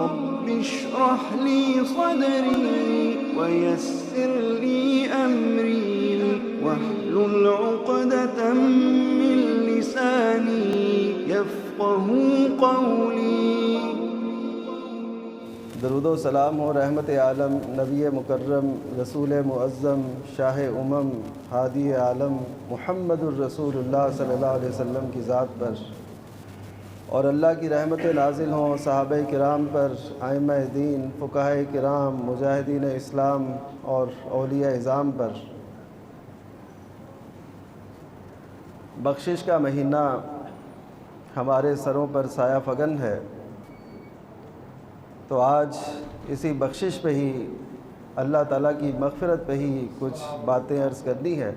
رب اشرح لي صدري ويسر لي أمري واحلل عقدة من لساني يفقه قولي۔ درود و سلام و رحمت عالم نبی مکرم رسول معظم شاہ امم ہادی عالم محمد الرسول اللہ صلی اللہ علیہ وسلم کی ذات پر، اور اللہ کی رحمت نازل ہوں صحابہ کرام پر، ائمہ دین، فقہاء کرام، مجاہدین اسلام اور اولیاء اعظام پر۔ بخشش کا مہینہ ہمارے سروں پر سایہ فگن ہے، تو آج اسی بخشش پہ ہی، اللہ تعالیٰ کی مغفرت پہ ہی کچھ باتیں عرض کرنی ہے۔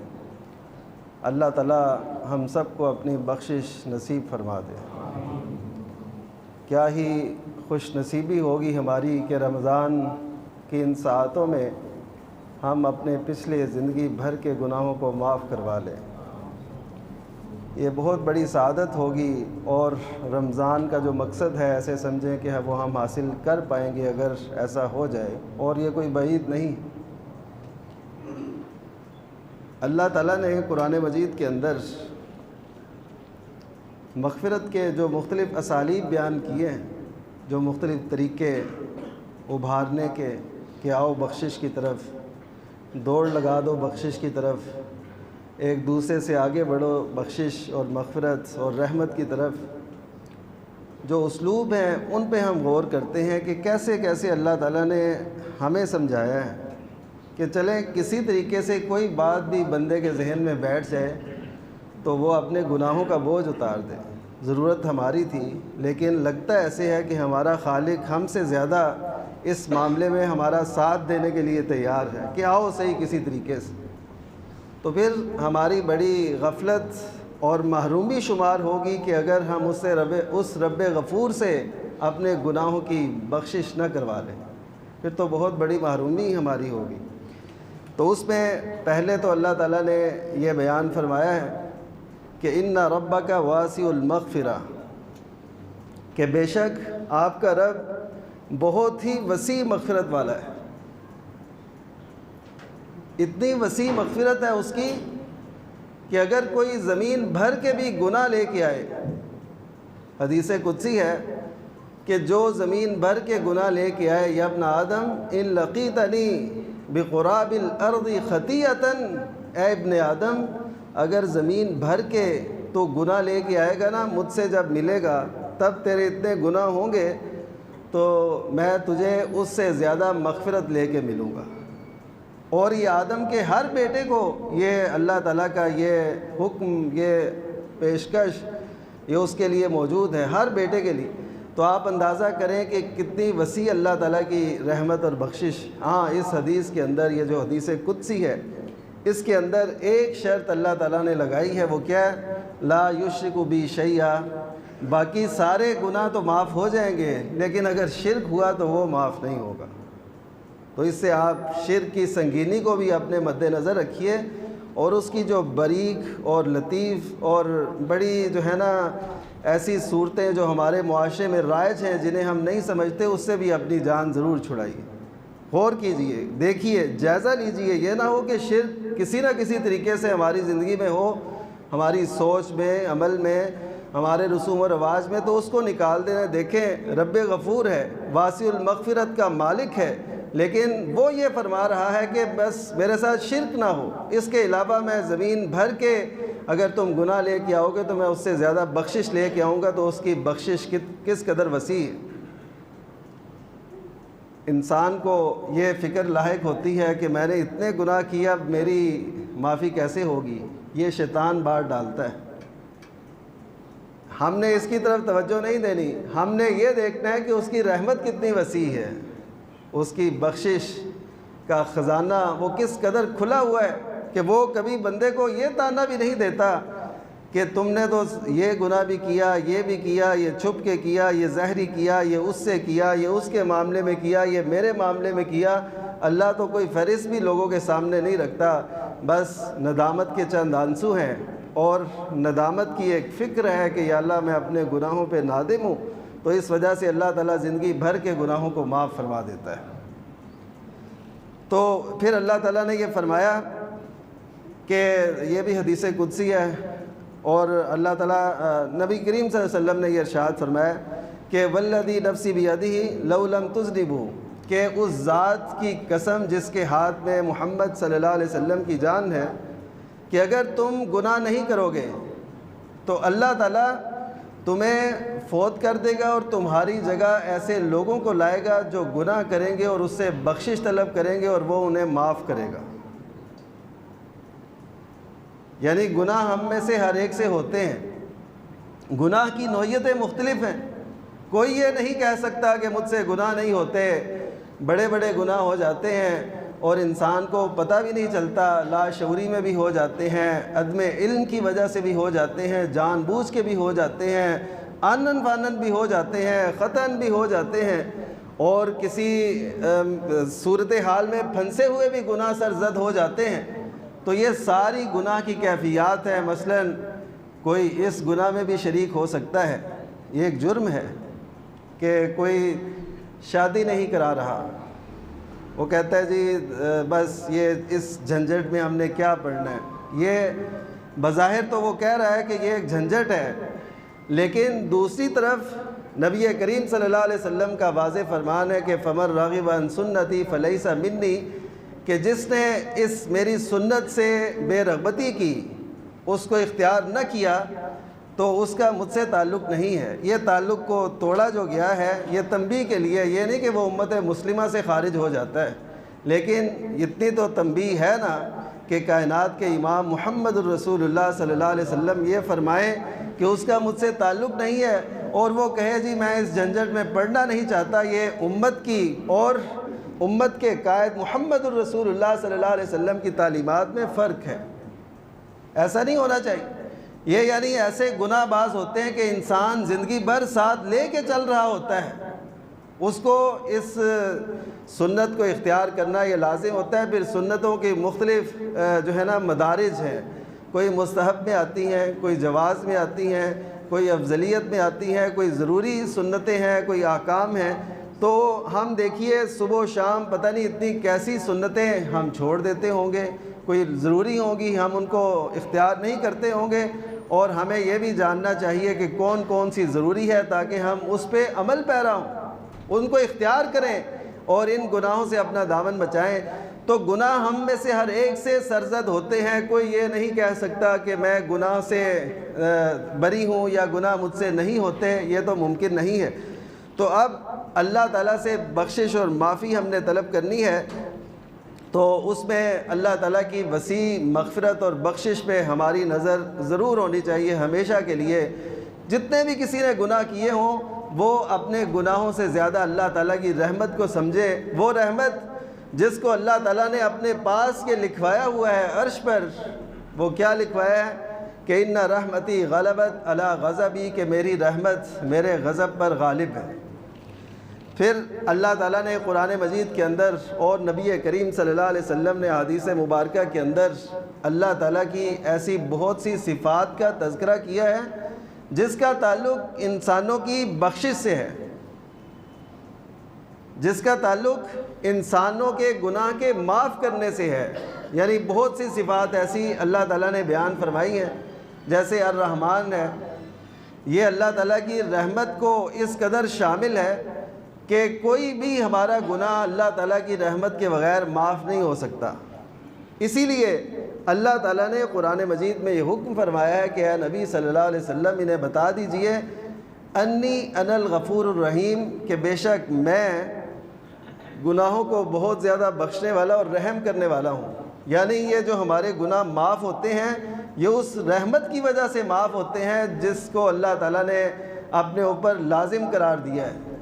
اللہ تعالیٰ ہم سب کو اپنی بخشش نصیب فرما دے۔ کیا ہی خوش نصیبی ہوگی ہماری کہ رمضان کی ان ساعتوں میں ہم اپنے پچھلے زندگی بھر کے گناہوں کو معاف کروا لیں۔ یہ بہت بڑی سعادت ہوگی، اور رمضان کا جو مقصد ہے ایسے سمجھیں کہ وہ ہم حاصل کر پائیں گے اگر ایسا ہو جائے، اور یہ کوئی بعید نہیں۔ اللہ تعالیٰ نے قرآن مجید کے اندر مغفرت کے جو مختلف اسالیب بیان کیے ہیں، جو مختلف طریقے ابھارنے کے، کہ آؤ بخشش کی طرف، دوڑ لگا دو بخشش کی طرف، ایک دوسرے سے آگے بڑھو بخشش اور مغفرت اور رحمت کی طرف، جو اسلوب ہیں ان پہ ہم غور کرتے ہیں کہ کیسے کیسے اللہ تعالیٰ نے ہمیں سمجھایا ہے کہ چلیں کسی طریقے سے کوئی بات بھی بندے کے ذہن میں بیٹھ جائے تو وہ اپنے گناہوں کا بوجھ اتار دے۔ ضرورت ہماری تھی، لیکن لگتا ایسے ہے کہ ہمارا خالق ہم سے زیادہ اس معاملے میں ہمارا ساتھ دینے کے لیے تیار ہے کہ آؤ صحیح کسی طریقے سے۔ تو پھر ہماری بڑی غفلت اور محرومی شمار ہوگی کہ اگر ہم اس رب غفور سے اپنے گناہوں کی بخشش نہ کروا لیں، پھر تو بہت بڑی محرومی ہماری ہوگی۔ تو اس میں پہلے تو اللہ تعالیٰ نے یہ بیان فرمایا ہے کہ ان ربک واسع المغفرہ، کہ بے شک آپ کا رب بہت ہی وسیع مغفرت والا ہے۔ اتنی وسیع مغفرت ہے اس کی کہ اگر کوئی زمین بھر کے بھی گناہ لے کے آئے، حدیث قدسی ہے کہ جو زمین بھر کے گناہ لے کے آئے، یا ابن آدم ان لقیتنی بقراب الارض خطیئۃ، اے ابن آدم اگر زمین بھر کے تو گناہ لے کے آئے گا نا، مجھ سے جب ملے گا تب تیرے اتنے گناہ ہوں گے تو میں تجھے اس سے زیادہ مغفرت لے کے ملوں گا۔ اور یہ آدم کے ہر بیٹے کو یہ اللہ تعالیٰ کا یہ حکم، یہ پیشکش، یہ اس کے لیے موجود ہے، ہر بیٹے کے لیے۔ تو آپ اندازہ کریں کہ کتنی وسیع اللہ تعالیٰ کی رحمت اور بخشش۔ ہاں، اس حدیث کے اندر، یہ جو حدیث قدسی ہے، اس کے اندر ایک شرط اللہ تعالیٰ نے لگائی ہے، وہ کیا ہے؟ لا یشرک بی شیئا۔ باقی سارے گناہ تو معاف ہو جائیں گے، لیکن اگر شرک ہوا تو وہ معاف نہیں ہوگا۔ تو اس سے آپ شرک کی سنگینی کو بھی اپنے مد نظر رکھیے، اور اس کی جو باریک اور لطیف اور بڑی جو ہے نا ایسی صورتیں جو ہمارے معاشرے میں رائج ہیں جنہیں ہم نہیں سمجھتے، اس سے بھی اپنی جان ضرور چھڑائیے۔ غور کیجئے، دیکھیے، جائزہ لیجئے، یہ نہ ہو کہ شرک کسی نہ کسی طریقے سے ہماری زندگی میں ہو، ہماری سوچ میں، عمل میں، ہمارے رسوم و رواج میں، تو اس کو نکال دینا۔ دیکھیں، رب غفور ہے، واسع المغفرت کا مالک ہے، لیکن وہ یہ فرما رہا ہے کہ بس میرے ساتھ شرک نہ ہو، اس کے علاوہ میں زمین بھر کے اگر تم گناہ لے کے آؤ گے تو میں اس سے زیادہ بخشش لے کے آؤں گا۔ تو اس کی بخشش کس قدر وسیع ہے۔ انسان کو یہ فکر لاحق ہوتی ہے کہ میں نے اتنے گناہ کیا، اب میری معافی کیسے ہوگی؟ یہ شیطان بار ڈالتا ہے۔ ہم نے اس کی طرف توجہ نہیں دینی، ہم نے یہ دیکھنا ہے کہ اس کی رحمت کتنی وسیع ہے، اس کی بخشش کا خزانہ وہ کس قدر کھلا ہوا ہے کہ وہ کبھی بندے کو یہ تانا بھی نہیں دیتا کہ تم نے تو یہ گناہ بھی کیا، یہ بھی کیا، یہ چھپ کے کیا، یہ ظاہری کیا، یہ اس سے کیا، یہ اس کے معاملے میں کیا، یہ میرے معاملے میں کیا۔ اللہ تو کوئی فہرست بھی لوگوں کے سامنے نہیں رکھتا، بس ندامت کے چند آنسو ہیں اور ندامت کی ایک فکر ہے کہ یا اللہ میں اپنے گناہوں پہ نادم ہوں۔ تو اس وجہ سے اللہ تعالیٰ زندگی بھر کے گناہوں کو معاف فرما دیتا ہے۔ تو پھر اللہ تعالیٰ نے یہ فرمایا کہ یہ بھی حدیث قدسی ہے، اور اللہ تعالیٰ نبی کریم صلی اللہ علیہ وسلم نے یہ ارشاد فرمایا کہ والذی نفسی بیدہ لو لم تذنبوا، کہ اس ذات کی قسم جس کے ہاتھ میں محمد صلی اللہ علیہ وسلم کی جان ہے، کہ اگر تم گناہ نہیں کرو گے تو اللہ تعالیٰ تمہیں فوت کر دے گا اور تمہاری جگہ ایسے لوگوں کو لائے گا جو گناہ کریں گے اور اس سے بخشش طلب کریں گے اور وہ انہیں معاف کرے گا۔ یعنی گناہ ہم میں سے ہر ایک سے ہوتے ہیں، گناہ کی نوعیتیں مختلف ہیں، کوئی یہ نہیں کہہ سکتا کہ مجھ سے گناہ نہیں ہوتے، بڑے بڑے گناہ ہو جاتے ہیں اور انسان کو پتہ بھی نہیں چلتا، لاشعوری میں بھی ہو جاتے ہیں، عدم علم کی وجہ سے بھی ہو جاتے ہیں، جان بوجھ کے بھی ہو جاتے ہیں، آنن فانن بھی ہو جاتے ہیں، خطاً بھی ہو جاتے ہیں، اور کسی صورتحال میں پھنسے ہوئے بھی گناہ سرزد ہو جاتے ہیں۔ تو یہ ساری گناہ کی کیفیات ہیں۔ مثلاً کوئی اس گناہ میں بھی شریک ہو سکتا ہے، یہ ایک جرم ہے کہ کوئی شادی نہیں کرا رہا، وہ کہتا ہے جی بس یہ اس جھنجھٹ میں ہم نے کیا پڑھنا ہے۔ یہ بظاہر تو وہ کہہ رہا ہے کہ یہ ایک جھنجھٹ ہے، لیکن دوسری طرف نبی کریم صلی اللہ علیہ وسلم کا واضح فرمان ہے کہ فمن راغب عن سنتی فلیس منی، کہ جس نے اس میری سنت سے بے رغبتی کی، اس کو اختیار نہ کیا، تو اس کا مجھ سے تعلق نہیں ہے۔ یہ تعلق کو توڑا جو گیا ہے، یہ تنبیہ کے لیے، یہ نہیں کہ وہ امت مسلمہ سے خارج ہو جاتا ہے، لیکن اتنی تو تنبیہ ہے نا کہ کائنات کے امام محمد الرسول اللہ صلی اللہ علیہ وسلم یہ فرمائیں کہ اس کا مجھ سے تعلق نہیں ہے، اور وہ کہے جی میں اس جھنجھٹ میں پڑھنا نہیں چاہتا۔ یہ امت کی اور امت کے قائد محمد الرسول اللہ صلی اللہ علیہ وسلم کی تعلیمات میں فرق ہے، ایسا نہیں ہونا چاہیے۔ یہ یعنی ایسے گناہ باز ہوتے ہیں کہ انسان زندگی بھر ساتھ لے کے چل رہا ہوتا ہے، اس کو اس سنت کو اختیار کرنا یہ لازم ہوتا ہے۔ پھر سنتوں کی مختلف جو ہے نا مدارج ہیں، کوئی مستحب میں آتی ہیں، کوئی جواز میں آتی ہیں، کوئی افضلیت میں آتی ہیں، کوئی ضروری سنتیں ہیں، کوئی احکام ہیں۔ تو ہم دیکھیے صبح و شام پتہ نہیں اتنی کیسی سنتیں ہم چھوڑ دیتے ہوں گے، کوئی ضروری ہوں گی ہم ان کو اختیار نہیں کرتے ہوں گے، اور ہمیں یہ بھی جاننا چاہیے کہ کون کون سی ضروری ہے تاکہ ہم اس پہ عمل پیرا ہوں، ان کو اختیار کریں اور ان گناہوں سے اپنا دامن بچائیں۔ تو گناہ ہم میں سے ہر ایک سے سرزد ہوتے ہیں، کوئی یہ نہیں کہہ سکتا کہ میں گناہ سے بری ہوں یا گناہ مجھ سے نہیں ہوتے، یہ تو ممکن نہیں ہے۔ تو اب اللہ تعالیٰ سے بخشش اور معافی ہم نے طلب کرنی ہے، تو اس میں اللہ تعالیٰ کی وسیع مغفرت اور بخشش پہ ہماری نظر ضرور ہونی چاہیے ہمیشہ کے لیے۔ جتنے بھی کسی نے گناہ کیے ہوں وہ اپنے گناہوں سے زیادہ اللہ تعالیٰ کی رحمت کو سمجھے، وہ رحمت جس کو اللہ تعالیٰ نے اپنے پاس کے لکھوایا ہوا ہے عرش پر۔ وہ کیا لکھوایا ہے کہ ان رحمتی غلبت علی غضبی، کہ میری رحمت میرے غضب پر غالب ہے۔ پھر اللہ تعالیٰ نے قرآن مجید کے اندر اور نبی کریم صلی اللہ علیہ وسلم نے حدیث مبارکہ کے اندر اللہ تعالیٰ کی ایسی بہت سی صفات کا تذکرہ کیا ہے جس کا تعلق انسانوں کی بخشش سے ہے، جس کا تعلق انسانوں کے گناہ کے معاف کرنے سے ہے۔ یعنی بہت سی صفات ایسی اللہ تعالیٰ نے بیان فرمائی ہیں، جیسے الرحمن ہے، یہ اللہ تعالیٰ کی رحمت کو اس قدر شامل ہے کہ کوئی بھی ہمارا گناہ اللہ تعالیٰ کی رحمت کے بغیر معاف نہیں ہو سکتا۔ اسی لیے اللہ تعالیٰ نے قرآن مجید میں یہ حکم فرمایا ہے کہ اے نبی صلی اللہ علیہ وسلم انہیں بتا دیجئے انی انا الغفور الرحیم، کہ بے شک میں گناہوں کو بہت زیادہ بخشنے والا اور رحم کرنے والا ہوں۔ یعنی یہ جو ہمارے گناہ معاف ہوتے ہیں یہ اس رحمت کی وجہ سے معاف ہوتے ہیں جس کو اللہ تعالیٰ نے اپنے اوپر لازم قرار دیا ہے۔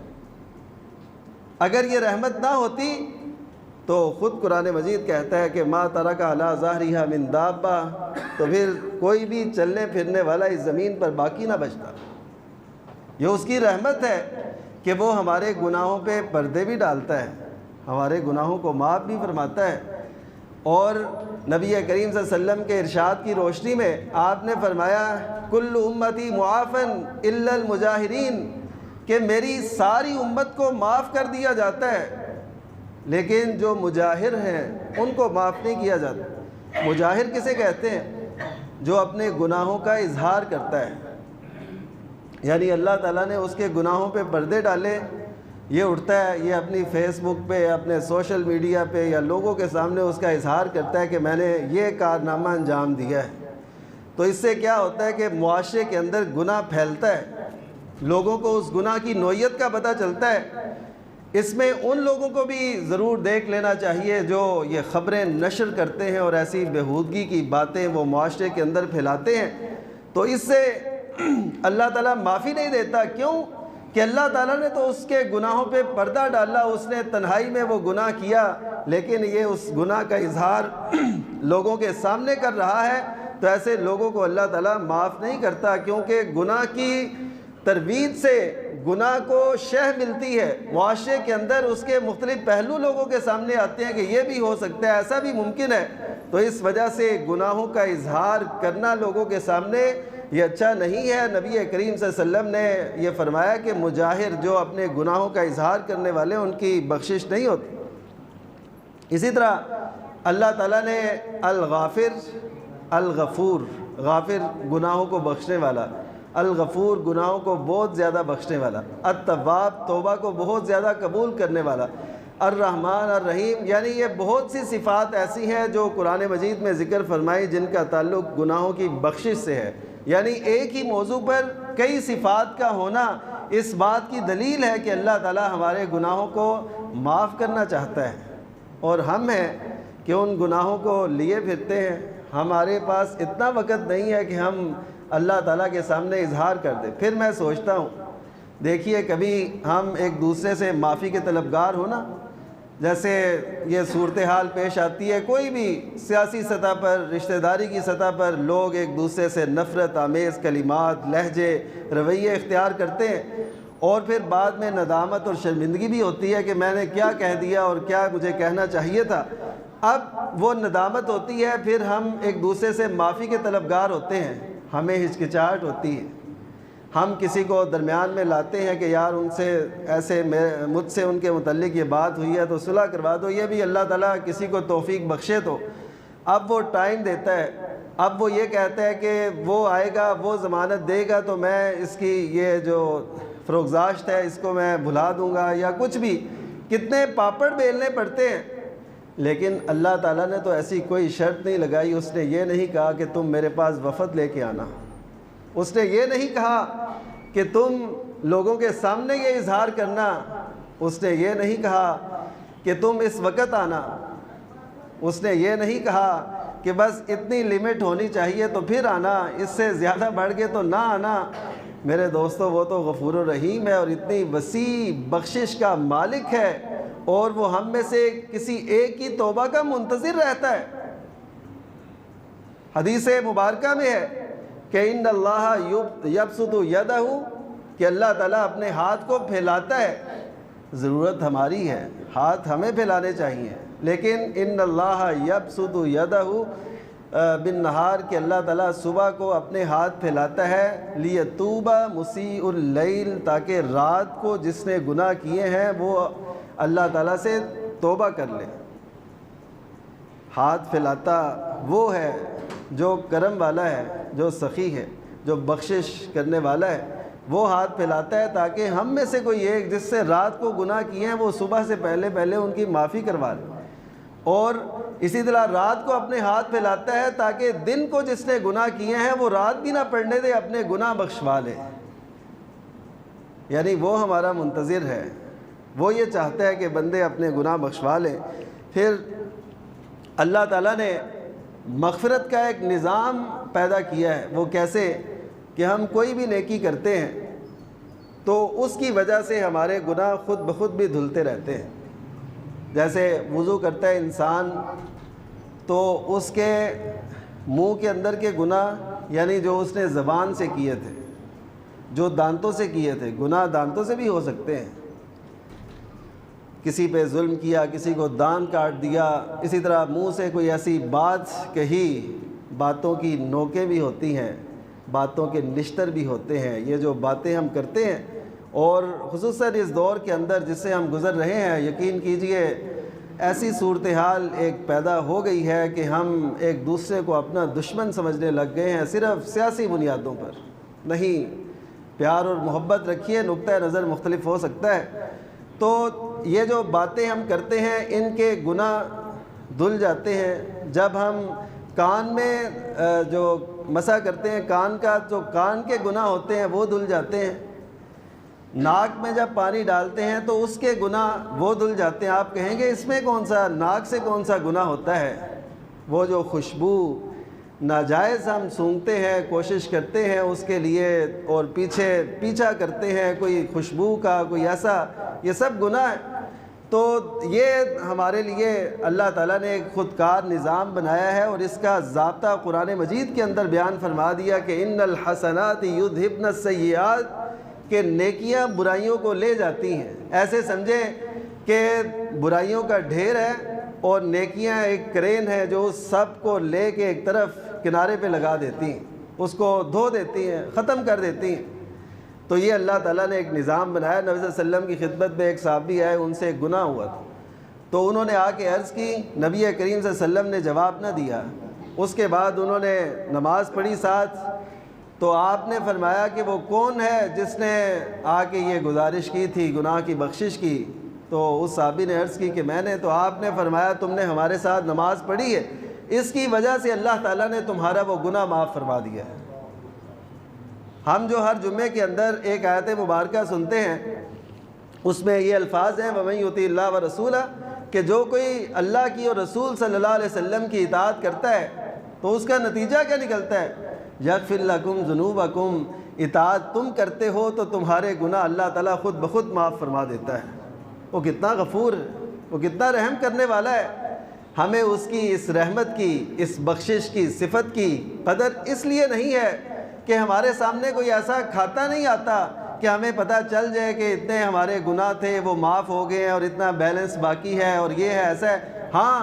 اگر یہ رحمت نہ ہوتی تو خود قرآن مجید کہتا ہے کہ ما ترک علی ظہرہا من دابہ، تو پھر کوئی بھی چلنے پھرنے والا اس زمین پر باقی نہ بچتا۔ یہ اس کی رحمت ہے کہ وہ ہمارے گناہوں پہ پردے بھی ڈالتا ہے، ہمارے گناہوں کو معاف بھی فرماتا ہے۔ اور نبی کریم صلی اللہ علیہ وسلم کے ارشاد کی روشنی میں آپ نے فرمایا کل امتی معافن الا المجاہرین، کہ میری ساری امت کو معاف کر دیا جاتا ہے، لیکن جو مجاہر ہیں ان کو معاف نہیں کیا جاتا۔ مجاہر کسے کہتے ہیں؟ جو اپنے گناہوں کا اظہار کرتا ہے، یعنی اللہ تعالیٰ نے اس کے گناہوں پہ پردے ڈالے، یہ اٹھتا ہے، یہ اپنی فیس بک پہ، اپنے سوشل میڈیا پہ یا لوگوں کے سامنے اس کا اظہار کرتا ہے کہ میں نے یہ کارنامہ انجام دیا ہے۔ تو اس سے کیا ہوتا ہے کہ معاشرے کے اندر گناہ پھیلتا ہے، لوگوں کو اس گناہ کی نوعیت کا پتہ چلتا ہے۔ اس میں ان لوگوں کو بھی ضرور دیکھ لینا چاہیے جو یہ خبریں نشر کرتے ہیں اور ایسی بےہودگی کی باتیں وہ معاشرے کے اندر پھیلاتے ہیں، تو اس سے اللہ تعالیٰ معافی نہیں دیتا۔ کیوں کہ اللہ تعالیٰ نے تو اس کے گناہوں پہ پردہ ڈالا، اس نے تنہائی میں وہ گناہ کیا، لیکن یہ اس گناہ کا اظہار لوگوں کے سامنے کر رہا ہے، تو ایسے لوگوں کو اللہ تعالیٰ معاف نہیں کرتا، کیونکہ گناہ کی ترویج سے گناہ کو شہ ملتی ہے، معاشرے کے اندر اس کے مختلف پہلو لوگوں کے سامنے آتے ہیں کہ یہ بھی ہو سکتا ہے، ایسا بھی ممکن ہے۔ تو اس وجہ سے گناہوں کا اظہار کرنا لوگوں کے سامنے یہ اچھا نہیں ہے۔ نبی کریم صلی اللہ علیہ وسلم نے یہ فرمایا کہ مجاہر جو اپنے گناہوں کا اظہار کرنے والے ان کی بخشش نہیں ہوتی۔ اسی طرح اللہ تعالیٰ نے الغافر، الغفور، غافر گناہوں کو بخشنے والا، الغفور گناہوں کو بہت زیادہ بخشنے والا، التواب توبہ کو بہت زیادہ قبول کرنے والا، الرحمن الرحیم، یعنی یہ بہت سی صفات ایسی ہیں جو قرآن مجید میں ذکر فرمائی جن کا تعلق گناہوں کی بخشش سے ہے۔ یعنی ایک ہی موضوع پر کئی صفات کا ہونا اس بات کی دلیل ہے کہ اللہ تعالیٰ ہمارے گناہوں کو معاف کرنا چاہتا ہے، اور ہم ہیں کہ ان گناہوں کو لیے پھرتے ہیں۔ ہمارے پاس اتنا وقت نہیں ہے کہ ہم اللہ تعالیٰ کے سامنے اظہار کر دیں۔ پھر میں سوچتا ہوں، دیکھیے کبھی ہم ایک دوسرے سے معافی کے طلبگار ہو نا، جیسے یہ صورتحال پیش آتی ہے، کوئی بھی سیاسی سطح پر، رشتہ داری کی سطح پر لوگ ایک دوسرے سے نفرت آمیز کلمات، لہجے، رویے اختیار کرتے ہیں، اور پھر بعد میں ندامت اور شرمندگی بھی ہوتی ہے کہ میں نے کیا کہہ دیا اور کیا مجھے کہنا چاہیے تھا۔ اب وہ ندامت ہوتی ہے، پھر ہم ایک دوسرے سے معافی کے طلبگار ہوتے ہیں، ہمیں ہچکچاہٹ ہوتی ہے، ہم کسی کو درمیان میں لاتے ہیں کہ یار ان سے ایسے مجھ سے ان کے متعلق یہ بات ہوئی ہے تو صلح کروا دو، یہ بھی اللہ تعالیٰ کسی کو توفیق بخشے تو۔ اب وہ ٹائم دیتا ہے، اب وہ یہ کہتا ہے کہ وہ آئے گا، وہ ضمانت دے گا تو میں اس کی یہ جو فروگزاشت ہے اس کو میں بھلا دوں گا، یا کچھ بھی، کتنے پاپڑ بیلنے پڑتے ہیں۔ لیکن اللہ تعالیٰ نے تو ایسی کوئی شرط نہیں لگائی، اس نے یہ نہیں کہا کہ تم میرے پاس وفد لے کے آنا، اس نے یہ نہیں کہا کہ تم لوگوں کے سامنے یہ اظہار کرنا، اس نے یہ نہیں کہا کہ تم اس وقت آنا، اس نے یہ نہیں کہا کہ بس اتنی لمٹ ہونی چاہیے تو پھر آنا، اس سے زیادہ بڑھ کے تو نہ آنا۔ میرے دوستو، وہ تو غفور الرحیم ہے اور اتنی وسیع بخشش کا مالک ہے، اور وہ ہم میں سے کسی ایک کی توبہ کا منتظر رہتا ہے۔ حدیث مبارکہ میں ہے کہ ان اللہ یبسط یدہ، کہ اللہ تعالیٰ اپنے ہاتھ کو پھیلاتا ہے۔ ضرورت ہماری ہے، ہاتھ ہمیں پھیلانے چاہیے، لیکن ان اللہ یبسط یدہ بالنہار، کہ اللہ تعالیٰ صبح کو اپنے ہاتھ پھیلاتا ہے، لیتوب مسیء اللیل، تاکہ رات کو جس نے گناہ کیے ہیں وہ اللہ تعالیٰ سے توبہ کر لے۔ ہاتھ پھیلاتا وہ ہے جو کرم والا ہے، جو سخی ہے، جو بخشش کرنے والا ہے، وہ ہاتھ پھیلاتا ہے تاکہ ہم میں سے کوئی ایک جس سے رات کو گناہ کیے ہیں وہ صبح سے پہلے ان کی معافی کروا لے، اور اسی طرح رات کو اپنے ہاتھ پھیلاتا ہے تاکہ دن کو جس نے گناہ کیے ہیں وہ رات بھی نہ پڑنے دے، اپنے گناہ بخشوا لے۔ یعنی وہ ہمارا منتظر ہے، وہ یہ چاہتا ہے کہ بندے اپنے گناہ بخشوا لیں۔ پھر اللہ تعالیٰ نے مغفرت کا ایک نظام پیدا کیا ہے، وہ کیسے کہ ہم کوئی بھی نیکی کرتے ہیں تو اس کی وجہ سے ہمارے گناہ خود بخود بھی دھلتے رہتے ہیں۔ جیسے وضو کرتا ہے انسان تو اس کے منہ کے اندر کے گناہ، یعنی جو اس نے زبان سے کیے تھے، جو دانتوں سے کیے تھے، گناہ دانتوں سے بھی ہو سکتے ہیں، کسی پہ ظلم کیا، کسی کو دان کاٹ دیا، اسی طرح منہ سے کوئی ایسی بات کہی، باتوں کی نوکیں بھی ہوتی ہیں، باتوں کے نشتر بھی ہوتے ہیں۔ یہ جو باتیں ہم کرتے ہیں اور خصوصاً اس دور کے اندر جس سے ہم گزر رہے ہیں، یقین کیجئے ایسی صورتحال ایک پیدا ہو گئی ہے کہ ہم ایک دوسرے کو اپنا دشمن سمجھنے لگ گئے ہیں، صرف سیاسی بنیادوں پر نہیں۔ پیار اور محبت رکھیے، نقطہ نظر مختلف ہو سکتا ہے، تو یہ جو باتیں ہم کرتے ہیں ان کے گناہ دھل جاتے ہیں۔ جب ہم کان میں جو مسح کرتے ہیں، کان کا جو کان کے گناہ ہوتے ہیں وہ دھل جاتے ہیں۔ ناک میں جب پانی ڈالتے ہیں تو اس کے گناہ وہ دھل جاتے ہیں۔ آپ کہیں گے اس میں کون سا، ناک سے کون سا گناہ ہوتا ہے؟ وہ جو خوشبو ناجائز ہم سونگھتے ہیں، کوشش کرتے ہیں اس کے لیے اور پیچھا کرتے ہیں کوئی خوشبو کا، کوئی ایسا، یہ سب گناہ ہے۔ تو یہ ہمارے لیے اللہ تعالیٰ نے ایک خودکار نظام بنایا ہے، اور اس کا ضابطہ قرآن مجید کے اندر بیان فرما دیا کہ ان الحسنات یذھبن السیئات، کہ نیکیاں برائیوں کو لے جاتی ہیں۔ ایسے سمجھیں کہ برائیوں کا ڈھیر ہے اور نیکیاں ایک کرین ہے جو اس سب کو لے کے ایک طرف کنارے پہ لگا دیتی ہیں، اس کو دھو دیتی ہیں، ختم کر دیتی ہیں۔ تو یہ اللہ تعالیٰ نے ایک نظام بنایا۔ نبی صلی اللہ علیہ وسلم کی خدمت میں ایک صحابی آئے، ان سے ایک گناہ ہوا تھا، تو انہوں نے آ کے عرض کی، نبی کریم صلی اللہ علیہ وسلم نے جواب نہ دیا۔ اس کے بعد انہوں نے نماز پڑھی ساتھ، تو آپ نے فرمایا کہ وہ کون ہے جس نے آ کے یہ گزارش کی تھی گناہ کی بخشش کی؟ تو اس صحابی نے عرض کی کہ میں نے۔ تو آپ نے فرمایا تم نے ہمارے ساتھ نماز پڑھی ہے، اس کی وجہ سے اللہ تعالیٰ نے تمہارا وہ گناہ معاف فرما دیا ہے۔ ہم جو ہر جمعے کے اندر ایک آیت مبارکہ سنتے ہیں، اس میں یہ الفاظ ہیں وَمَن يُطِعِ اللَّهَ وَرَسُولَهُ، کہ جو کوئی اللہ کی اور رسول صلی اللہ علیہ وسلم کی اطاعت کرتا ہے تو اس کا نتیجہ کیا نکلتا ہے؟ یغفر لکم ذنوبکم، اطاعت تم کرتے ہو تو تمہارے گناہ اللہ تعالیٰ خود بخود معاف فرما دیتا ہے۔ وہ کتنا غفور ہے، وہ کتنا رحم کرنے والا ہے۔ ہمیں اس کی اس رحمت کی، اس بخشش کی صفت کی قدر اس لیے نہیں ہے کہ ہمارے سامنے کوئی ایسا کھاتا نہیں آتا کہ ہمیں پتہ چل جائے کہ اتنے ہمارے گناہ تھے وہ معاف ہو گئے ہیں اور اتنا بیلنس باقی ہے اور یہ ہے ایسا ہے۔ ہاں،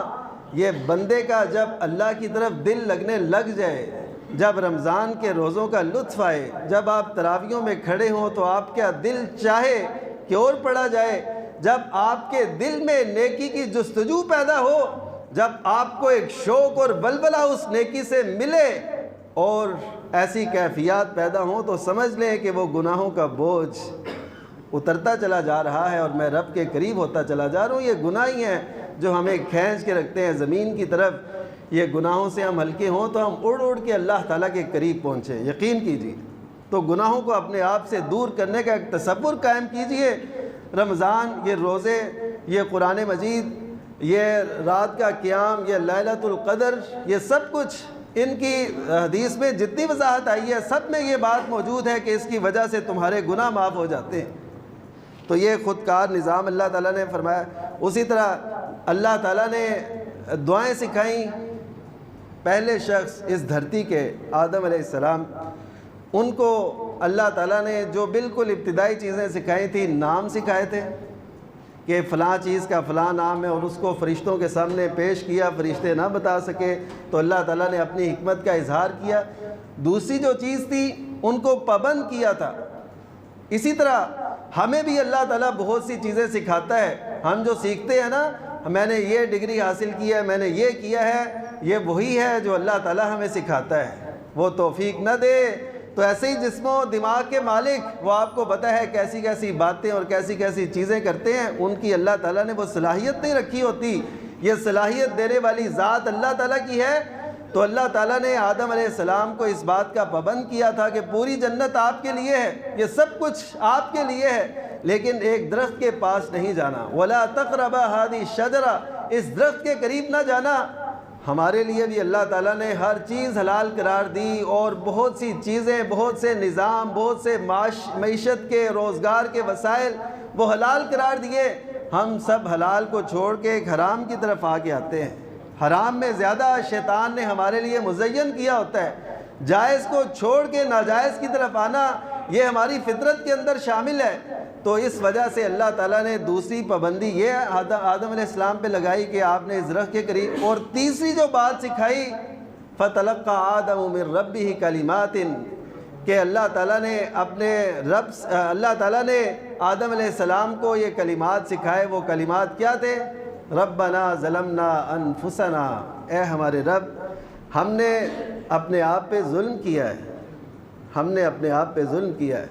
یہ بندے کا جب اللہ کی طرف دل لگنے لگ جائے، جب رمضان کے روزوں کا لطف آئے، جب آپ تراویحوں میں کھڑے ہوں تو آپ کا دل چاہے کہ اور پڑھا جائے، جب آپ کے دل میں نیکی کی جستجو پیدا ہو، جب آپ کو ایک شوق اور بلبلہ اس نیکی سے ملے اور ایسی کیفیات پیدا ہوں، تو سمجھ لیں کہ وہ گناہوں کا بوجھ اترتا چلا جا رہا ہے اور میں رب کے قریب ہوتا چلا جا رہا ہوں۔ یہ گناہ ہی ہیں جو ہمیں کھینچ کے رکھتے ہیں زمین کی طرف۔ یہ گناہوں سے ہم ہلکے ہوں تو ہم اڑ اڑ کے اللہ تعالیٰ کے قریب پہنچے، یقین کیجیے۔ تو گناہوں کو اپنے آپ سے دور کرنے کا ایک تصور قائم کیجیے۔ رمضان، یہ روزے، یہ قرآن مجید، یہ رات کا قیام، یہ لیلۃ القدر، یہ سب کچھ ان کی حدیث میں جتنی وضاحت آئی ہے سب میں یہ بات موجود ہے کہ اس کی وجہ سے تمہارے گناہ معاف ہو جاتے ہیں۔ تو یہ خودکار نظام اللہ تعالیٰ نے فرمایا۔ اسی طرح اللہ تعالیٰ نے دعائیں سکھائیں۔ پہلے شخص اس دھرتی کے آدم علیہ السلام، ان کو اللہ تعالیٰ نے جو بالکل ابتدائی چیزیں سکھائی تھیں، نام سکھائے تھے کہ فلاں چیز کا فلاں نام ہے، اور اس کو فرشتوں کے سامنے پیش کیا، فرشتے نہ بتا سکے تو اللہ تعالیٰ نے اپنی حکمت کا اظہار کیا۔ دوسری جو چیز تھی ان کو پابند کیا تھا۔ اسی طرح ہمیں بھی اللہ تعالیٰ بہت سی چیزیں سکھاتا ہے۔ ہم جو سیکھتے ہیں نا، میں نے یہ ڈگری حاصل کی ہے، میں نے یہ کیا ہے، یہ وہی ہے جو اللہ تعالیٰ ہمیں سکھاتا ہے۔ وہ توفیق نہ دے تو ایسے ہی جسم و دماغ کے مالک، وہ آپ کو پتہ ہے کیسی کیسی باتیں اور کیسی کیسی چیزیں کرتے ہیں، ان کی اللہ تعالیٰ نے وہ صلاحیت نہیں رکھی ہوتی۔ یہ صلاحیت دینے والی ذات اللہ تعالیٰ کی ہے۔ تو اللہ تعالیٰ نے آدم علیہ السلام کو اس بات کا پابند کیا تھا کہ پوری جنت آپ کے لیے ہے، یہ سب کچھ آپ کے لیے ہے، لیکن ایک درخت کے پاس نہیں جانا۔ وَلَا تَقْرَبَا هَذِهِ الشَّجَرَةَ، اس درخت کے قریب نہ جانا۔ ہمارے لیے بھی اللہ تعالیٰ نے ہر چیز حلال قرار دی، اور بہت سی چیزیں، بہت سے نظام، بہت سے معیشت کے، روزگار کے وسائل وہ حلال قرار دیے۔ ہم سب حلال کو چھوڑ کے ایک حرام کی طرف آگے آتے ہیں۔ حرام میں زیادہ شیطان نے ہمارے لیے مزین کیا ہوتا ہے۔ جائز کو چھوڑ کے ناجائز کی طرف آنا، یہ ہماری فطرت کے اندر شامل ہے۔ تو اس وجہ سے اللہ تعالیٰ نے دوسری پابندی یہ آدم علیہ السلام پہ لگائی کہ آپ نے اس درخت کے قریب۔ اور تیسری جو بات سکھائی، فَتَلَقَّى آدَمُ مِن رَبِّهِ كَلِمَاتٍ، کہ اللہ تعالیٰ نے آدم علیہ السلام کو یہ کلمات سکھائے. وہ کلمات کیا تھے؟ ربنا ظلمنا انفسنا، اے ہمارے رب ہم نے اپنے آپ پہ ظلم کیا ہے، ہم نے اپنے آپ پہ ظلم کیا ہے.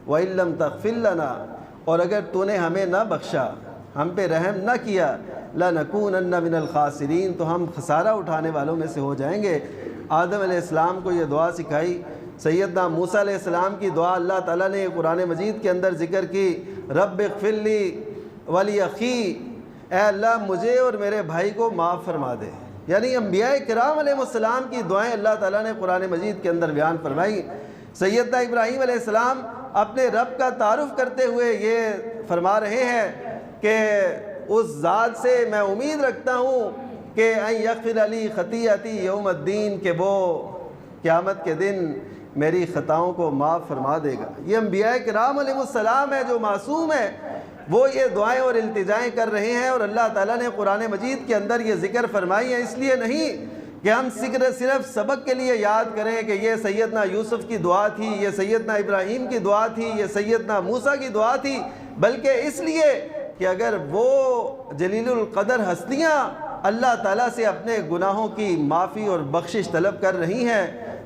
وَإِن لَّمْ تَغْفِرْ لَنَا، اور اگر تو نے ہمیں نہ بخشا، ہم پہ رحم نہ کیا، لَنَكُونَنَّ مِنَ الْخَاسِرِينَ، تو ہم خسارہ اٹھانے والوں میں سے ہو جائیں گے. آدم علیہ السلام کو یہ دعا سکھائی. سیدنا موسیٰ علیہ السلام کی دعا اللہ تعالیٰ نے قرآن مجید کے اندر ذکر کی. رب اغفر لی ولی، اے اللہ مجھے اور میرے بھائی کو معاف فرما دے. یعنی انبیاء کرام علیہ السلام کی دعائیں اللہ تعالیٰ نے قرآن مجید کے اندر بیان فرمائی. سیدنا ابراہیم علیہ السلام اپنے رب کا تعارف کرتے ہوئے یہ فرما رہے ہیں کہ اس ذات سے میں امید رکھتا ہوں کہ ان یغفر لی خطیئتی یوم الدین، کہ وہ قیامت کے دن میری خطاؤں کو معاف فرما دے گا. یہ انبیاء کرام علیہ السلام ہے جو معصوم ہے، وہ یہ دعائیں اور التجائیں کر رہے ہیں، اور اللہ تعالیٰ نے قرآن مجید کے اندر یہ ذکر فرمائی ہے. اس لیے نہیں کہ ہم صرف سبق کے لیے یاد کریں کہ یہ سیدنا یوسف کی دعا تھی، یہ سیدنا ابراہیم کی دعا تھی، یہ سیدنا موسیٰ کی دعا تھی، بلکہ اس لیے کہ اگر وہ جلیل القدر ہستیاں اللہ تعالیٰ سے اپنے گناہوں کی معافی اور بخشش طلب کر رہی ہیں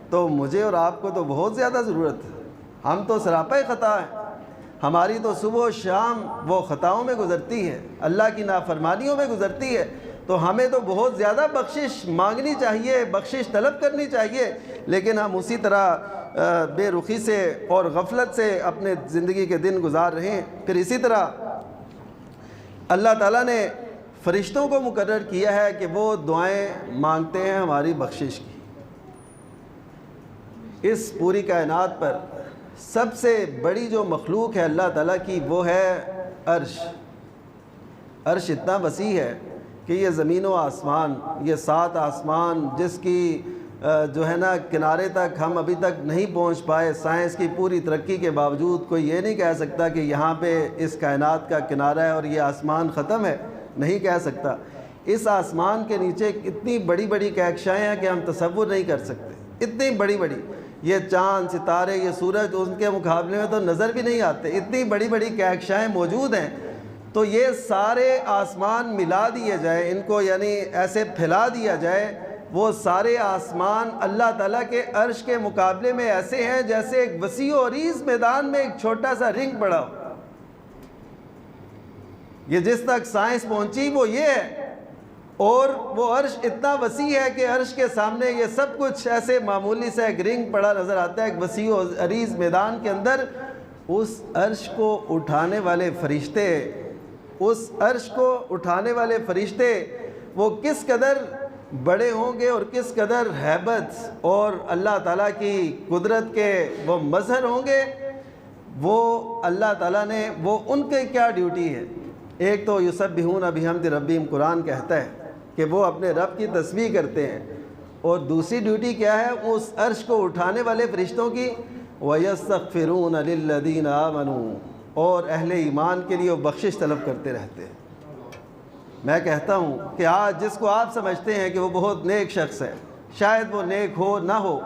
تو مجھے اور آپ کو تو بہت زیادہ ضرورت ہے. ہم تو سراپا خطا ہیں، ہماری تو صبح و شام وہ خطاؤں میں گزرتی ہے، اللہ کی نافرمانیوں میں گزرتی ہے. تو ہمیں تو بہت زیادہ بخشش مانگنی چاہیے، بخشش طلب کرنی چاہیے، لیکن ہم اسی طرح بے رخی سے اور غفلت سے اپنے زندگی کے دن گزار رہے ہیں. پھر اسی طرح اللہ تعالیٰ نے فرشتوں کو مقرر کیا ہے کہ وہ دعائیں مانگتے ہیں ہماری بخشش کی. اس پوری کائنات پر سب سے بڑی جو مخلوق ہے اللہ تعالیٰ کی وہ ہے عرش. عرش اتنا وسیع ہے کہ یہ زمین و آسمان، یہ 7 آسمان جس کی جو ہے نا کنارے تک ہم ابھی تک نہیں پہنچ پائے. سائنس کی پوری ترقی کے باوجود کوئی یہ نہیں کہہ سکتا کہ یہاں پہ اس کائنات کا کنارہ ہے اور یہ آسمان ختم ہے، نہیں کہہ سکتا. اس آسمان کے نیچے اتنی بڑی بڑی کہکشائیں ہیں کہ ہم تصور نہیں کر سکتے، اتنی بڑی بڑی. یہ چاند، ستارے، یہ سورج ان کے مقابلے میں تو نظر بھی نہیں آتے، اتنی بڑی بڑی کہکشائیں موجود ہیں. تو یہ سارے آسمان ملا دیے جائے، ان کو یعنی ایسے پھیلا دیا جائے، وہ سارے آسمان اللہ تعالیٰ کے عرش کے مقابلے میں ایسے ہیں جیسے ایک وسیع و عریض میدان میں ایک چھوٹا سا رنگ پڑا ہو. یہ جس تک سائنس پہنچی وہ یہ ہے. اور وہ عرش اتنا وسیع ہے کہ عرش کے سامنے یہ سب کچھ ایسے معمولی سے ایک رنگ پڑا نظر آتا ہے ایک وسیع و عریض میدان کے اندر. اس عرش کو اٹھانے والے فرشتے، اس عرش کو اٹھانے والے فرشتے وہ کس قدر بڑے ہوں گے اور کس قدر ہیبت اور اللہ تعالیٰ کی قدرت کے وہ مظہر ہوں گے. وہ اللہ تعالیٰ نے وہ ان کے کیا ڈیوٹی ہے. ایک تو یسبحون بحمد ربہم قرآن کہتا ہے کہ وہ اپنے رب کی تسبیح کرتے ہیں، اور دوسری ڈیوٹی کیا ہے اس عرش کو اٹھانے والے فرشتوں کی؟ وَيَسْتَغْفِرُونَ لِلَّذِينَ آمَنُوا، اور اہل ایمان کے لیے وہ بخشش طلب کرتے رہتے ہیں. میں کہتا ہوں کہ آج جس کو آپ سمجھتے ہیں کہ وہ بہت نیک شخص ہے، شاید وہ نیک ہو نہ ہو،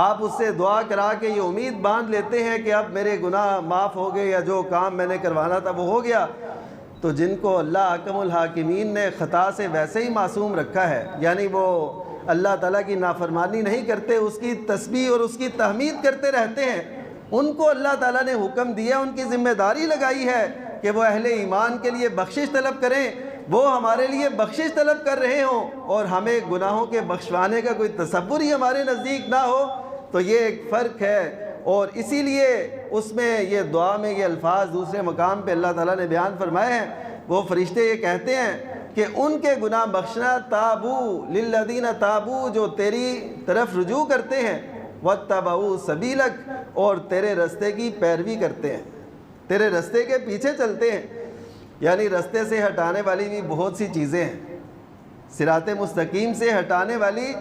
آپ اس سے دعا کرا کے یہ امید باندھ لیتے ہیں کہ اب میرے گناہ معاف ہو گئے یا جو کام میں نے کروانا تھا وہ ہو گیا. تو جن کو اللہ حکم الحاکمین نے خطا سے ویسے ہی معصوم رکھا ہے، یعنی وہ اللہ تعالیٰ کی نافرمانی نہیں کرتے، اس کی تسبیح اور اس کی تحمید کرتے رہتے ہیں، ان کو اللہ تعالیٰ نے حکم دیا، ان کی ذمہ داری لگائی ہے کہ وہ اہل ایمان کے لیے بخشش طلب کریں. وہ ہمارے لیے بخشش طلب کر رہے ہوں اور ہمیں گناہوں کے بخشوانے کا کوئی تصور ہی ہمارے نزدیک نہ ہو، تو یہ ایک فرق ہے. اور اسی لیے اس میں یہ دعا میں یہ الفاظ دوسرے مقام پہ اللہ تعالیٰ نے بیان فرمائے ہیں. وہ فرشتے یہ کہتے ہیں کہ ان کے گناہ بخشنا، تابو للذین تابو، جو تیری طرف رجوع کرتے ہیں، واتبعوا سبیلک، اور تیرے رستے کی پیروی کرتے ہیں، تیرے رستے کے پیچھے چلتے ہیں. یعنی رستے سے ہٹانے والی بھی بہت سی چیزیں ہیں، صراط مستقیم سے ہٹانے والی،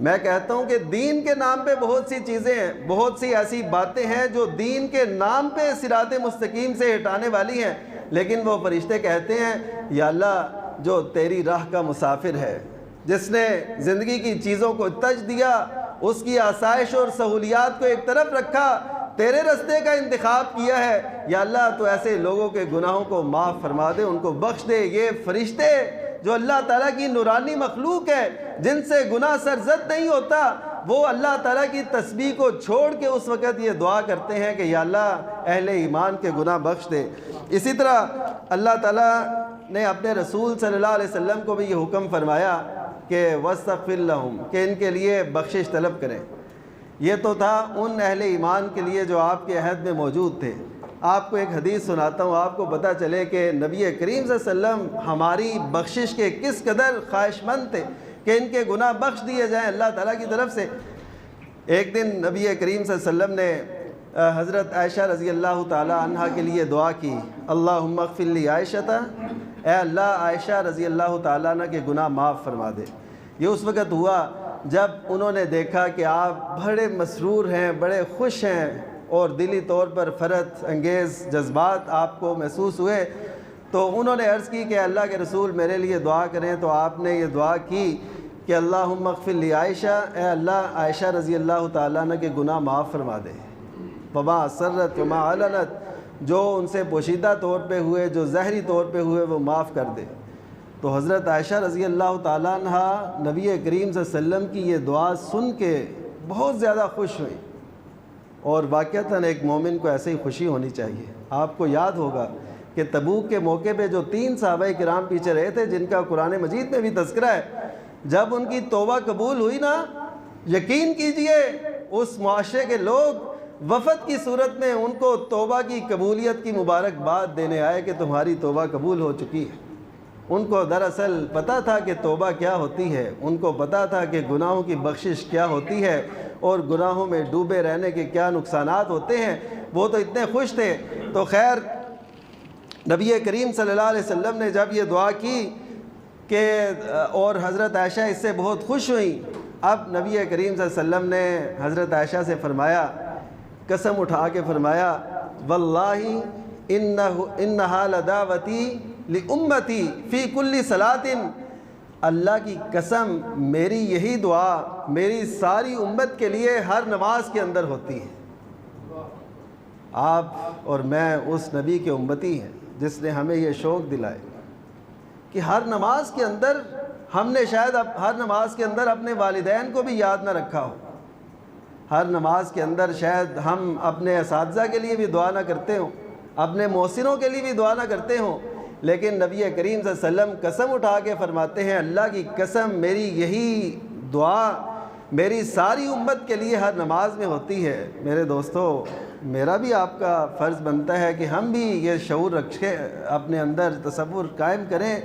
میں کہتا ہوں کہ دین کے نام پہ بہت سی چیزیں ہیں، بہت سی ایسی باتیں ہیں جو دین کے نام پہ صراط مستقیم سے ہٹانے والی ہیں. لیکن وہ فرشتے کہتے ہیں یا اللہ جو تیری راہ کا مسافر ہے، جس نے زندگی کی چیزوں کو تج دیا اس کی آسائش اور سہولیات کو ایک طرف رکھا، تیرے رستے کا انتخاب کیا ہے، یا اللہ تو ایسے لوگوں کے گناہوں کو معاف فرما دے، ان کو بخش دے۔ یہ فرشتے جو اللہ تعالیٰ کی نورانی مخلوق ہے، جن سے گناہ سرزد نہیں ہوتا، وہ اللہ تعالیٰ کی تسبیح کو چھوڑ کے اس وقت یہ دعا کرتے ہیں کہ یا اللہ اہل ایمان کے گناہ بخش دے۔ اسی طرح اللہ تعالیٰ نے اپنے رسول صلی اللہ علیہ وسلم کو بھی یہ حکم فرمایا کہ وَاسْتَغْفِرْ لَهُمْ، کہ ان کے لیے بخشش طلب کریں۔ یہ تو تھا ان اہل ایمان کے لیے جو آپ کے عہد میں موجود تھے۔ آپ کو ایک حدیث سناتا ہوں، آپ کو پتہ چلے کہ نبی کریم صلی اللہ علیہ وسلم ہماری بخشش کے کس قدر خواہش مند تھے کہ ان کے گناہ بخش دیے جائیں اللہ تعالیٰ کی طرف سے۔ ایک دن نبی کریم صلی اللہ علیہ وسلم نے حضرت عائشہ رضی اللہ تعالیٰ عنہ کے لیے دعا کی، اللہم اغفر لی عائشہ، اے اللہ عائشہ رضی اللہ تعالیٰ عنہ کے گناہ معاف فرما دے۔ یہ اس وقت ہوا جب انہوں نے دیکھا کہ آپ بڑے مسرور ہیں، بڑے خوش ہیں، اور دلی طور پر فرحت انگیز جذبات آپ کو محسوس ہوئے، تو انہوں نے عرض کی کہ اللہ کے رسول میرے لیے دعا کریں۔ تو آپ نے یہ دعا کی کہ اللہم اغفر لی عائشہ، اے اللہ عائشہ رضی اللہ تعالیٰ عنہ کے گناہ معاف فرما دے، وما اسرت وما اعلنت، جو ان سے پوشیدہ طور پہ ہوئے، جو ظاہری طور پہ ہوئے، وہ معاف کر دے۔ تو حضرت عائشہ رضی اللہ تعالیٰ عنہ نبی کریم صلی اللہ علیہ وسلم کی یہ دعا سن کے بہت زیادہ خوش ہوئی، اور واقعتاً ایک مومن کو ایسے ہی خوشی ہونی چاہیے۔ آپ کو یاد ہوگا کہ تبوک کے موقع پہ جو 3 صحابہ کرام پیچھے رہے تھے، جن کا قرآن مجید میں بھی تذکرہ ہے، جب ان کی توبہ قبول ہوئی نا، یقین کیجئے اس معاشرے کے لوگ وفد کی صورت میں ان کو توبہ کی قبولیت کی مبارکباد دینے آئے کہ تمہاری توبہ قبول ہو چکی ہے۔ ان کو دراصل پتہ تھا کہ توبہ کیا ہوتی ہے، ان کو پتہ تھا کہ گناہوں کی بخشش کیا ہوتی ہے اور گناہوں میں ڈوبے رہنے کے کیا نقصانات ہوتے ہیں۔ وہ تو اتنے خوش تھے۔ تو خیر نبی کریم صلی اللہ علیہ وسلم نے جب یہ دعا کی کہ اور حضرت عائشہ اس سے بہت خوش ہوئیں، اب نبی کریم صلی اللہ علیہ وسلم نے حضرت عائشہ سے فرمایا، قسم اٹھا کے فرمایا، واللہ انہا لدعوتی لامتی فی کل صلاۃ، اللہ کی قسم میری یہی دعا میری ساری امت کے لیے ہر نماز کے اندر ہوتی ہے۔ آپ اور میں اس نبی کے امتی ہیں جس نے ہمیں یہ شوق دلائے کہ ہر نماز کے اندر ہم نے شاید ہر نماز کے اندر اپنے والدین کو بھی یاد نہ رکھا ہو، ہر نماز کے اندر شاید ہم اپنے اساتذہ کے لیے بھی دعا نہ کرتے ہوں، اپنے محسنوں کے لیے بھی دعا نہ کرتے ہوں، لیکن نبی کریم صلی اللہ علیہ وسلم قسم اٹھا کے فرماتے ہیں، اللہ کی قسم میری یہی دعا میری ساری امت کے لیے ہر نماز میں ہوتی ہے۔ میرے دوستو، میرا بھی آپ کا فرض بنتا ہے کہ ہم بھی یہ شعور رکھیں، اپنے اندر تصور قائم کریں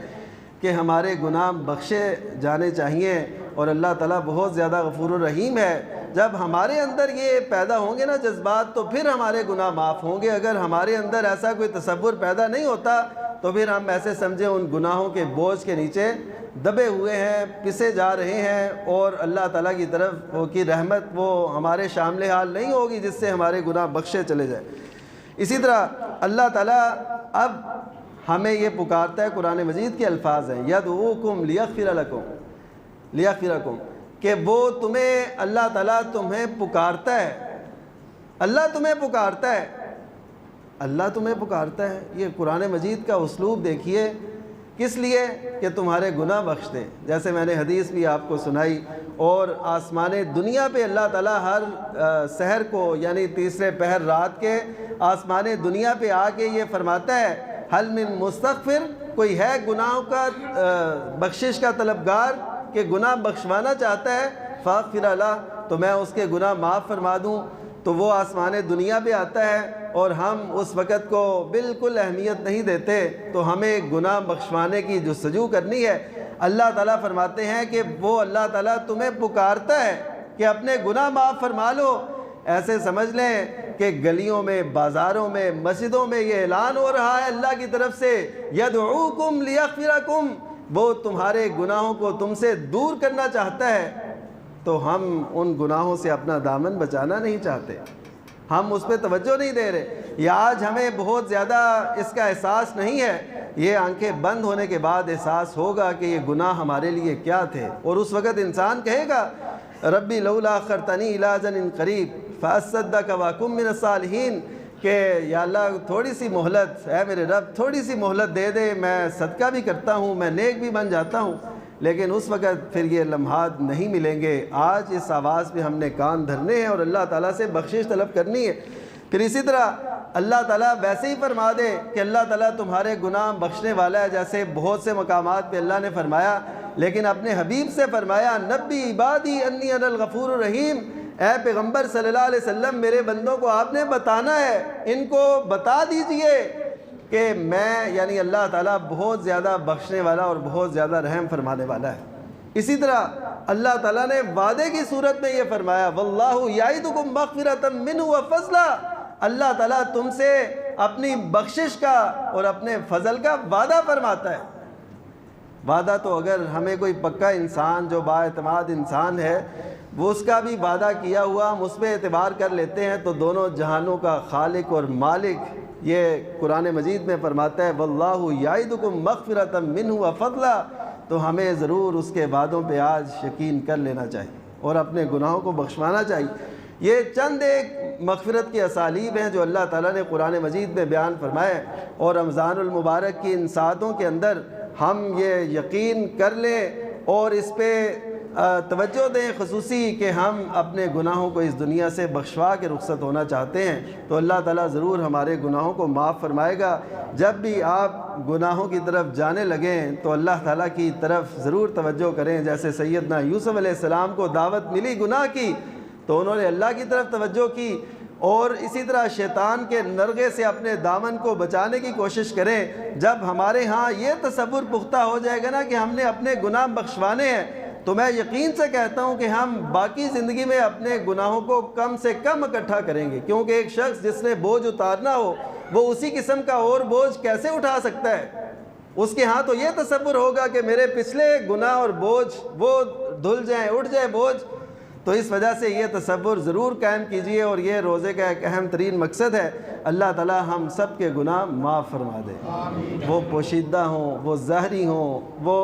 کہ ہمارے گناہ بخشے جانے چاہیے، اور اللہ تعالیٰ بہت زیادہ غفور الرحیم ہے۔ جب ہمارے اندر یہ پیدا ہوں گے نا جذبات، تو پھر ہمارے گناہ معاف ہوں گے۔ اگر ہمارے اندر ایسا کوئی تصور پیدا نہیں ہوتا تو پھر ہم ایسے سمجھیں ان گناہوں کے بوجھ کے نیچے دبے ہوئے ہیں، پسے جا رہے ہیں، اور اللہ تعالیٰ کی طرف کی رحمت وہ ہمارے شامل حال نہیں ہوگی جس سے ہمارے گناہ بخشے چلے جائیں۔ اسی طرح اللہ تعالیٰ اب ہمیں یہ پکارتا ہے، قرآن مجید کے الفاظ ہیں، یدعوکم لیغفر لکم، کہ وہ تمہیں اللہ تعالیٰ تمہیں پکارتا ہے، اللہ تمہیں پکارتا ہے، اللہ تمہیں پکارتا ہے۔ یہ قرآن مجید کا اسلوب دیکھیے، کس لیے؟ کہ تمہارے گناہ بخش دے۔ جیسے میں نے حدیث بھی آپ کو سنائی، اور آسمان دنیا پہ اللہ تعالیٰ ہر سحر کو، یعنی تیسرے پہر رات کے آسمان دنیا پہ آ کے یہ فرماتا ہے، حل من مستغفر، کوئی ہے گناہوں کا بخشش کا طلبگار کہ گناہ بخشوانا چاہتا ہے، فاغفر لہ، تو میں اس کے گناہ معاف فرما دوں۔ تو وہ آسمان دنیا پہ آتا ہے، اور ہم اس وقت کو بالکل اہمیت نہیں دیتے، تو ہمیں گناہ بخشوانے کی جستجو کرنی ہے۔ اللہ تعالیٰ فرماتے ہیں کہ وہ اللہ تعالیٰ تمہیں پکارتا ہے کہ اپنے گناہ معاف فرما لو۔ ایسے سمجھ لیں کہ گلیوں میں، بازاروں میں، مسجدوں میں یہ اعلان ہو رہا ہے اللہ کی طرف سے، یدعوکم لیغفرکم، وہ تمہارے گناہوں کو تم سے دور کرنا چاہتا ہے۔ تو ہم ان گناہوں سے اپنا دامن بچانا نہیں چاہتے، ہم اس پہ توجہ نہیں دے رہے۔ یا آج ہمیں بہت زیادہ اس کا احساس نہیں ہے، یہ آنکھیں بند ہونے کے بعد احساس ہوگا کہ یہ گناہ ہمارے لیے کیا تھے، اور اس وقت انسان کہے گا ربی لولا اخرتنی الی اجل قریب فاصدق واکن من الصالحین، کہ یا اللہ تھوڑی سی مہلت، اے میرے رب تھوڑی سی مہلت دے دے، میں صدقہ بھی کرتا ہوں، میں نیک بھی بن جاتا ہوں، لیکن اس وقت پھر یہ لمحات نہیں ملیں گے۔ آج اس آواز پہ ہم نے کان دھرنے ہیں اور اللہ تعالیٰ سے بخشش طلب کرنی ہے۔ پھر اسی طرح اللہ تعالیٰ ویسے ہی فرما دے کہ اللہ تعالیٰ تمہارے گناہ بخشنے والا ہے، جیسے بہت سے مقامات پہ اللہ نے فرمایا، لیکن اپنے حبیب سے فرمایا نبی عبادی انی انا الغفور الرحیم، اے پیغمبر صلی اللہ علیہ وسلم میرے بندوں کو آپ نے بتانا ہے، ان کو بتا دیجئے کہ میں یعنی اللہ تعالیٰ بہت زیادہ بخشنے والا اور بہت زیادہ رحم فرمانے والا ہے۔ اسی طرح اللہ تعالیٰ نے وعدے کی صورت میں یہ فرمایا واللہ یعدکم مغفرۃ منہ وفضلا، اللہ تعالیٰ تم سے اپنی بخشش کا اور اپنے فضل کا وعدہ فرماتا ہے۔ وعدہ تو اگر ہمیں کوئی پکا انسان جو با اعتماد انسان ہے وہ اس کا بھی وعدہ کیا ہوا ہم اس پہ اعتبار کر لیتے ہیں تو دونوں جہانوں کا خالق اور مالک یہ قرآن مجید میں فرماتا ہے واللہ یعدکم مغفرۃ منہ وفضلا، تو ہمیں ضرور اس کے وعدوں پہ آج یقین کر لینا چاہیے اور اپنے گناہوں کو بخشوانا چاہیے۔ یہ چند ایک مغفرت کی اسالیب ہیں جو اللہ تعالیٰ نے قرآن مجید میں بیان فرمائے، اور رمضان المبارک کی ان ساعتوں کے اندر ہم یہ یقین کر لیں اور اس پہ توجہ دیں خصوصی کہ ہم اپنے گناہوں کو اس دنیا سے بخشوا کے رخصت ہونا چاہتے ہیں، تو اللہ تعالیٰ ضرور ہمارے گناہوں کو معاف فرمائے گا۔ جب بھی آپ گناہوں کی طرف جانے لگیں تو اللہ تعالیٰ کی طرف ضرور توجہ کریں، جیسے سیدنا یوسف علیہ السلام کو دعوت ملی گناہ کی تو انہوں نے اللہ کی طرف توجہ کی، اور اسی طرح شیطان کے نرغے سے اپنے دامن کو بچانے کی کوشش کریں۔ جب ہمارے ہاں یہ تصور پختہ ہو جائے گا نا کہ ہم نے اپنے گناہ بخشوانے ہیں، تو میں یقین سے کہتا ہوں کہ ہم باقی زندگی میں اپنے گناہوں کو کم سے کم اکٹھا کریں گے، کیونکہ ایک شخص جس نے بوجھ اتارنا ہو وہ اسی قسم کا اور بوجھ کیسے اٹھا سکتا ہے؟ اس کے ہاں تو یہ تصور ہوگا کہ میرے پچھلے گناہ اور بوجھ وہ دھل جائیں، اٹھ جائے بوجھ۔ تو اس وجہ سے یہ تصور ضرور قائم کیجئے، اور یہ روزے کا ایک اہم ترین مقصد ہے اللہ تعالیٰ ہم سب کے گناہ معاف فرما دے، وہ پوشیدہ ہوں، وہ ظاہری ہوں، وہ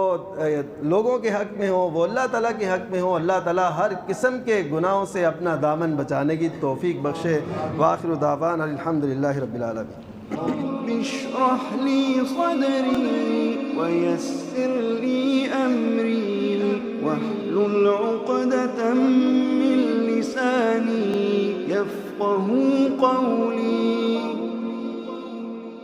لوگوں کے حق میں ہوں، وہ اللہ تعالیٰ کے حق میں ہوں۔ اللہ تعالیٰ ہر قسم کے گناہوں سے اپنا دامن بچانے کی توفیق بخشے۔ وآخر دعوانا الحمدللہ رب العالمین۔ رب اشرح لي صدري ويسر لي أمري واحلل عقدة من لساني يفقه قولي